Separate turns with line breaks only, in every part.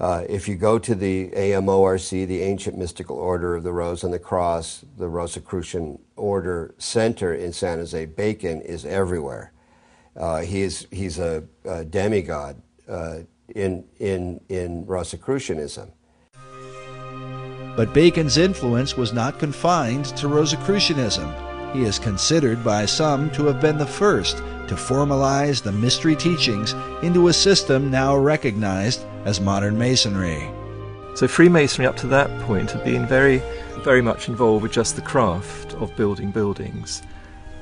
If you go to the AMORC, the Ancient Mystical Order of the Rose and the Cross, the Rosicrucian Order Center in San Jose, Bacon is everywhere. He's a demigod in Rosicrucianism.
But Bacon's influence was not confined to Rosicrucianism. He is considered by some to have been the first to formalize the mystery teachings into a system now recognized as modern Masonry.
So Freemasonry up to that point had been very, very much involved with just the craft of building buildings.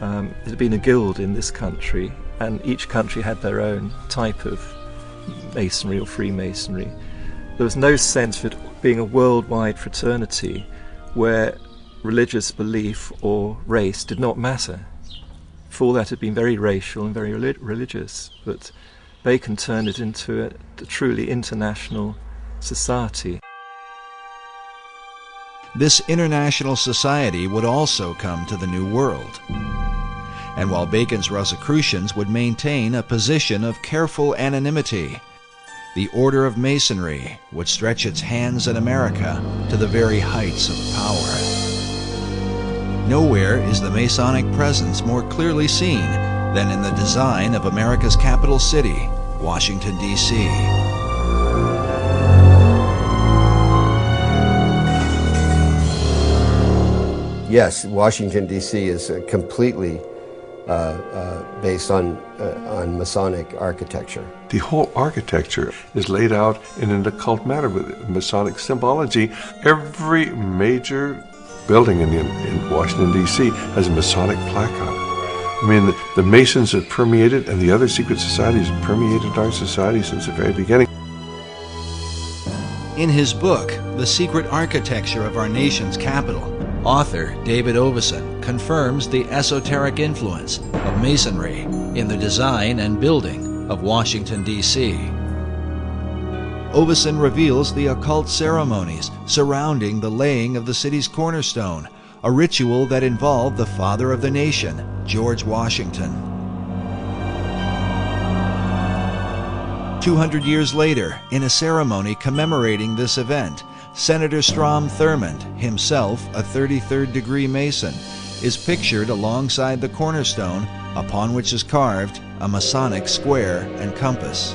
It had been a guild in this country, and each country had their own type of masonry or Freemasonry. There was no sense of it being a worldwide fraternity where religious belief or race did not matter. Before that, it had been very racial and very religious, but Bacon turned it into a truly international society.
This international society would also come to the New World. And while Bacon's Rosicrucians would maintain a position of careful anonymity, the Order of Masonry would stretch its hands in America to the very heights of power. Nowhere is the Masonic presence more clearly seen than in the design of America's capital city, Washington, D.C.
Yes, Washington, D.C. is completely based on Masonic architecture.
The whole architecture is laid out in an occult manner with Masonic symbology. Every major building in Washington, D.C. has a Masonic plaque on it. I mean, the Masons have permeated, and the other secret societies have permeated our society since the very beginning.
In his book, The Secret Architecture of Our Nation's Capital, author David Oveson confirms the esoteric influence of Masonry in the design and building of Washington, D.C. Oveson reveals the occult ceremonies surrounding the laying of the city's cornerstone, a ritual that involved the father of the nation, George Washington. 200 years later, in a ceremony commemorating this event, Senator Strom Thurmond, himself a 33rd degree Mason, is pictured alongside the cornerstone upon which is carved a Masonic square and compass.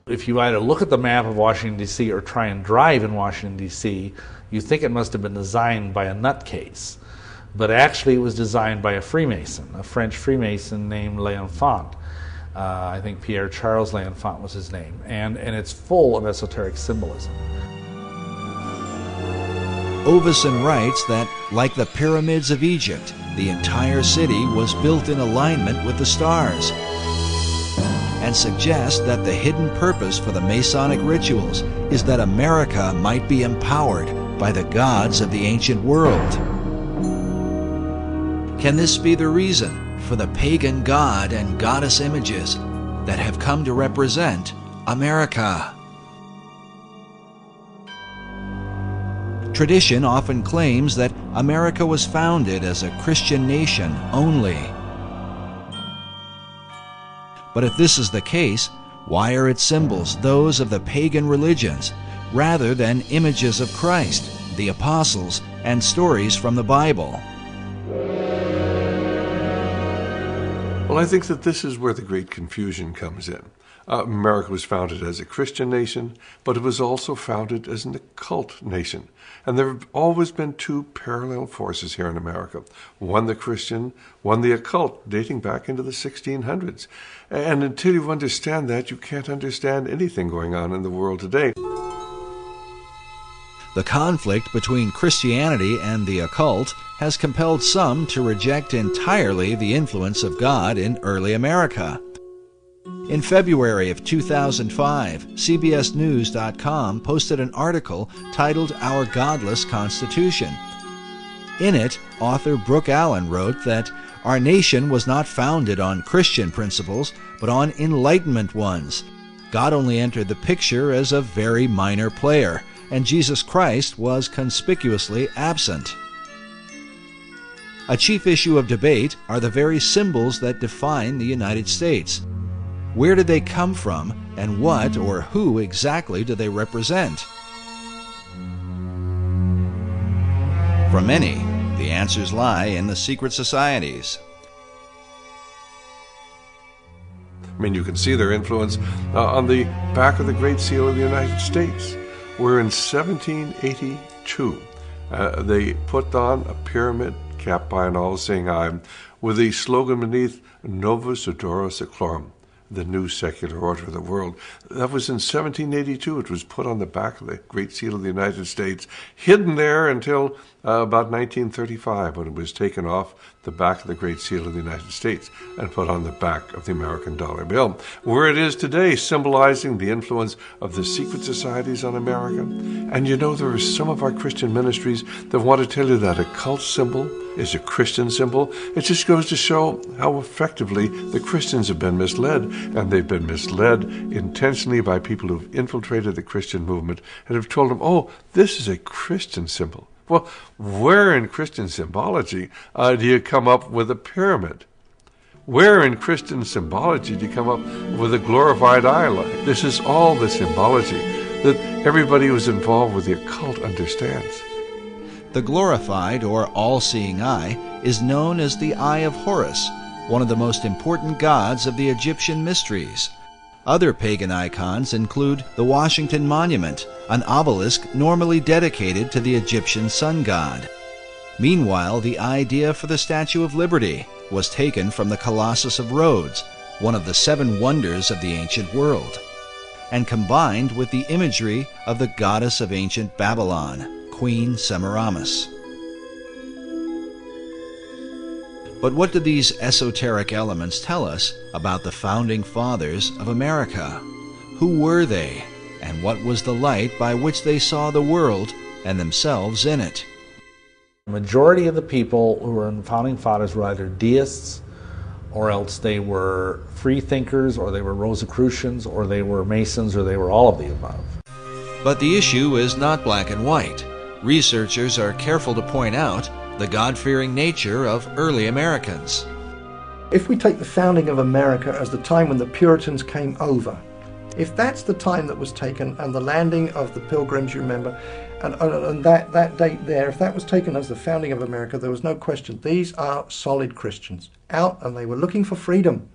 If you either look at the map of Washington, D.C. or try and drive in Washington, D.C., you think it must have been designed by a nutcase. But actually it was designed by a Freemason, a French Freemason named L'Enfant. I think Pierre-Charles L'Enfant was his name. And it's full of esoteric symbolism.
Oveson writes that, like the pyramids of Egypt, the entire city was built in alignment with the stars, and suggests that the hidden purpose for the Masonic rituals is that America might be empowered by the gods of the ancient world. Can this be the reason for the pagan god and goddess images that have come to represent America? Tradition often claims that America was founded as a Christian nation only. But if this is the case, why are its symbols those of the pagan religions rather than images of Christ, the apostles, and stories from the Bible?
Well, I think that this is where the great confusion comes in. America was founded as a Christian nation, but it was also founded as an occult nation. And there have always been two parallel forces here in America. One the Christian, one the occult, dating back into the 1600s. And until you understand that, you can't understand anything going on in the world today.
The conflict between Christianity and the occult has compelled some to reject entirely the influence of God in early America. In February of 2005, CBSNews.com posted an article titled Our Godless Constitution. In it, author Brooke Allen wrote that our nation was not founded on Christian principles, but on Enlightenment ones. God only entered the picture as a very minor player, and Jesus Christ was conspicuously absent. A chief issue of debate are the very symbols that define the United States. Where did they come from, and what or who exactly do they represent? For many, the answers lie in the secret societies.
I mean, you can see their influence on the back of the Great Seal of the United States, where in 1782 they put on a pyramid capped by an all-seeing eye with the slogan beneath, Novus Ordo Seclorum, the new secular order of the world. That was in 1782. It was put on the back of the Great Seal of the United States, hidden there until about 1935, when it was taken off the back of the Great Seal of the United States and put on the back of the American dollar bill, where it is today, symbolizing the influence of the secret societies on America. And you know, there are some of our Christian ministries that want to tell you that a cult symbol is a Christian symbol. It just goes to show how effectively the Christians have been misled, and they've been misled intentionally by people who've infiltrated the Christian movement and have told them, oh, this is a Christian symbol. Well, where in Christian symbology do you come up with a pyramid? Where in Christian symbology do you come up with a glorified eye light? This is all the symbology that everybody who's involved with the occult understands.
The glorified or all-seeing eye is known as the Eye of Horus, one of the most important gods of the Egyptian mysteries. Other pagan icons include the Washington Monument, an obelisk normally dedicated to the Egyptian sun god. Meanwhile, the idea for the Statue of Liberty was taken from the Colossus of Rhodes, one of the 7 wonders of the ancient world, and combined with the imagery of the goddess of ancient Babylon, Queen Semiramis. But what do these esoteric elements tell us about the founding fathers of America? Who were they, and what was the light by which they saw the world and themselves in it?
The majority of the people who were in the founding fathers were either deists, or else they were free thinkers, or they were Rosicrucians, or they were Masons, or they were all of the above.
But the issue is not black and white. Researchers are careful to point out the God-fearing nature of early Americans.
If we take the founding of America as the time when the Puritans came over, if that's the time that was taken, and the landing of the Pilgrims, you remember, and that date there, if that was taken as the founding of America, there was no question. These are solid Christians, out, and they were looking for freedom.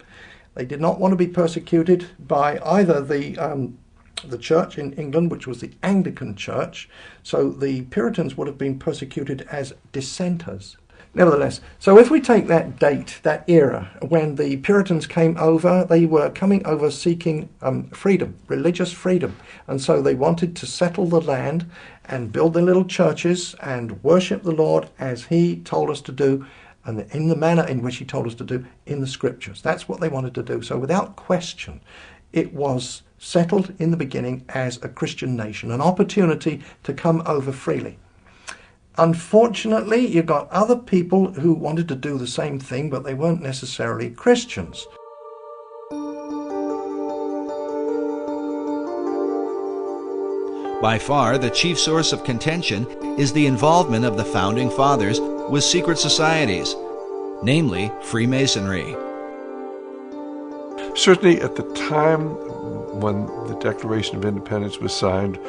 They did not want to be persecuted by either the church in England, which was the Anglican Church, so the Puritans would have been persecuted as dissenters. Nevertheless, so if we take that date, that era, when the Puritans came over, they were coming over seeking freedom, religious freedom, and so they wanted to settle the land and build their little churches and worship the Lord as He told us to do, and in the manner in which He told us to do in the Scriptures. That's what they wanted to do. So without question, it was settled in the beginning as a Christian nation, an opportunity to come over freely. Unfortunately, you got other people who wanted to do the same thing, but they weren't necessarily Christians.
By far, the chief source of contention is the involvement of the Founding Fathers with secret societies, namely Freemasonry.
Certainly at the time when the Declaration of Independence was signed,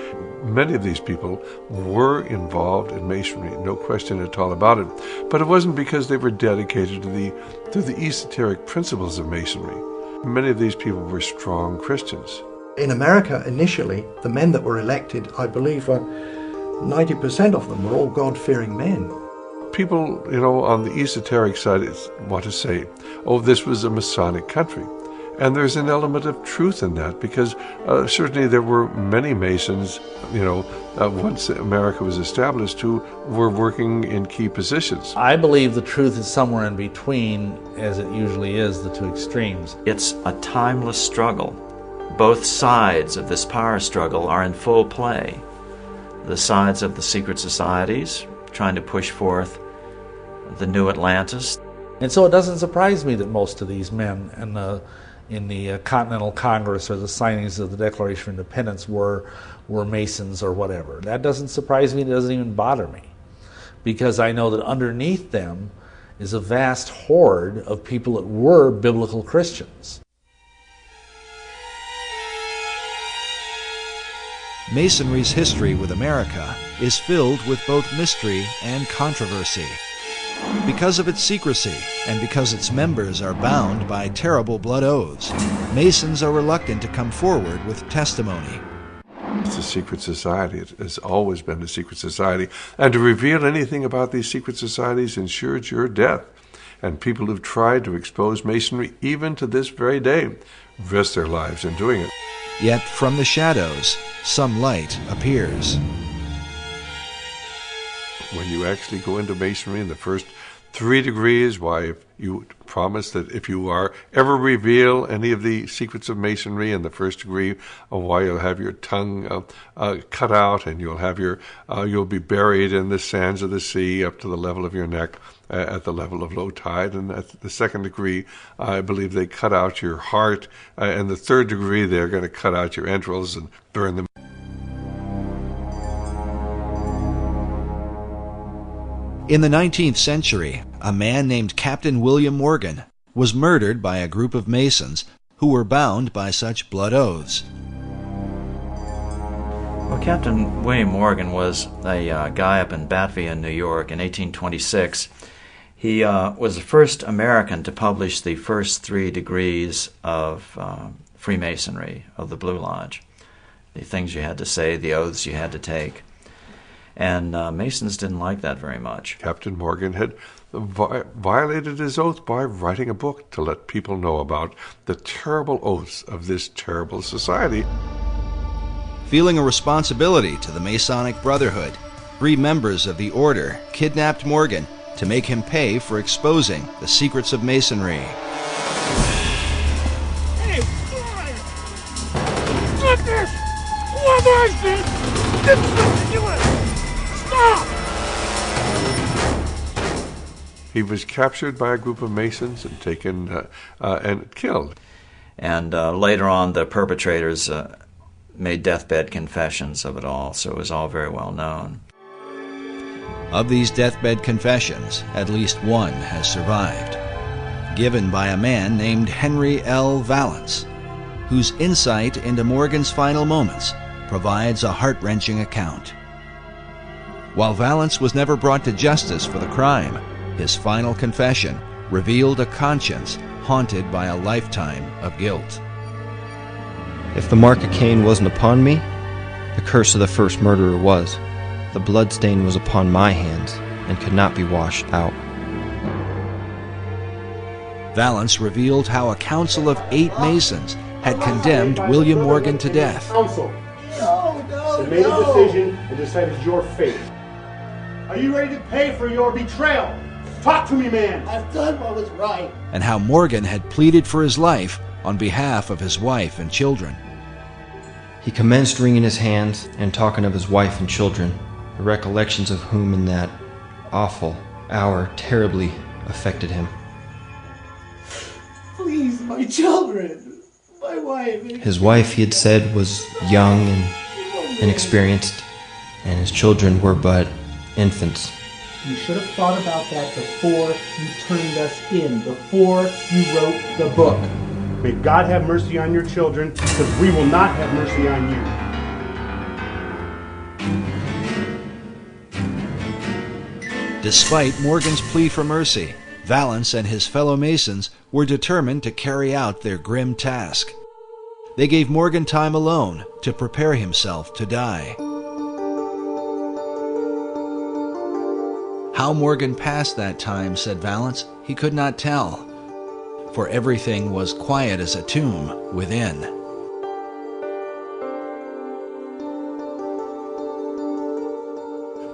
many of these people were involved in Masonry, no question at all about it. But it wasn't because they were dedicated to the esoteric principles of Masonry. Many of these people were strong Christians.
In America, initially, the men that were elected, I believe 90% of them were all God-fearing men.
People, on the esoteric side want to say, oh, this was a Masonic country. And there's an element of truth in that, because certainly there were many Masons, once America was established, who were working in key positions.
I believe the truth is somewhere in between, as it usually is, the two extremes.
It's a timeless struggle. Both sides of this power struggle are in full play. The sides of the secret societies, trying to push forth the new Atlantis.
And so it doesn't surprise me that most of these men in the Continental Congress or the signings of the Declaration of Independence were Masons or whatever. That doesn't surprise me. It doesn't even bother me, because I know that underneath them is a vast horde of people that were biblical Christians.
Masonry's history with America is filled with both mystery and controversy. Because of its secrecy, and because its members are bound by terrible blood oaths, Masons are reluctant to come forward with testimony.
It's a secret society. It has always been a secret society. And to reveal anything about these secret societies ensures your death. And people who've tried to expose Masonry, even to this very day, risk their lives in doing it.
Yet from the shadows, some light appears.
When you actually go into Masonry in the first 3 degrees, why, you promise that if you are ever reveal any of the secrets of Masonry in the first degree, why you'll have your tongue cut out, and you'll have you'll be buried in the sands of the sea up to the level of your neck at the level of low tide. And at the second degree, I believe they cut out your heart, and the third degree they're going to cut out your entrails and burn them.
In the 19th century, a man named Captain William Morgan was murdered by a group of Masons who were bound by such blood oaths.
Well, Captain William Morgan was a guy up in Batavia, New York in 1826. He was the first American to publish the first 3 degrees of Freemasonry, of the Blue Lodge. The things you had to say, the oaths you had to take. And Masons didn't like that very much.
Captain Morgan had violated his oath by writing a book to let people know about the terrible oaths of this terrible society.
Feeling a responsibility to the Masonic Brotherhood, 3 members of the order kidnapped Morgan to make him pay for exposing the secrets of Masonry.
Hey, boy! Stop this! What is this? This is ridiculous! Stop!
He was captured by a group of Masons and taken and killed.
And later on, the perpetrators made deathbed confessions of it all, so it was all very well known.
Of these deathbed confessions, at least one has survived, given by a man named Henry L. Valance, whose insight into Morgan's final moments provides a heart-wrenching account. While Valance was never brought to justice for the crime, his final confession revealed a conscience haunted by a lifetime of guilt.
If the mark of Cain wasn't upon me, the curse of the first murderer was. The bloodstain was upon my hands and could not be washed out.
Valance revealed how a council of 8 Masons had condemned William Morgan to death.
Council has made a decision and decided your fate. Are you ready to pay for your betrayal? Talk to me, man.
I've done what was right.
And how Morgan had pleaded for his life on behalf of his wife and children.
He commenced wringing his hands and talking of his wife and children, the recollections of whom in that awful hour terribly affected him.
Please, my children, my wife.
His wife, he had said, was young and inexperienced, and his children were but infants.
You should have thought about that before you turned us in, before you wrote the book. May God have mercy on your children, because we will not have mercy on you.
Despite Morgan's plea for mercy, Valance and his fellow Masons were determined to carry out their grim task. They gave Morgan time alone to prepare himself to die. How Morgan passed that time, said Valance, he could not tell, for everything was quiet as a tomb within.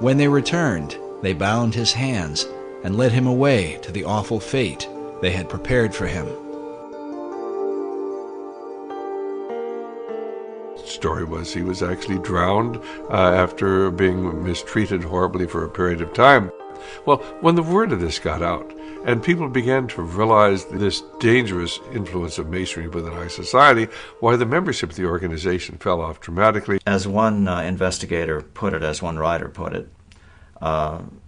When they returned, they bound his hands and led him away to the awful fate they had prepared for him.
The story was he was actually drowned after being mistreated horribly for a period of time. Well, when the word of this got out, and people began to realize this dangerous influence of Masonry within our society, why the membership of the organization fell off dramatically.
As one investigator put it, as one writer put it,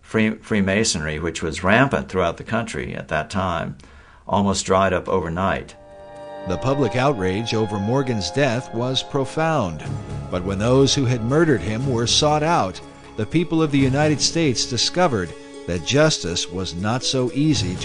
Freemasonry, which was rampant throughout the country at that time, almost dried up overnight.
The public outrage over Morgan's death was profound, but when those who had murdered him were sought out, the people of the United States discovered that justice was not so easy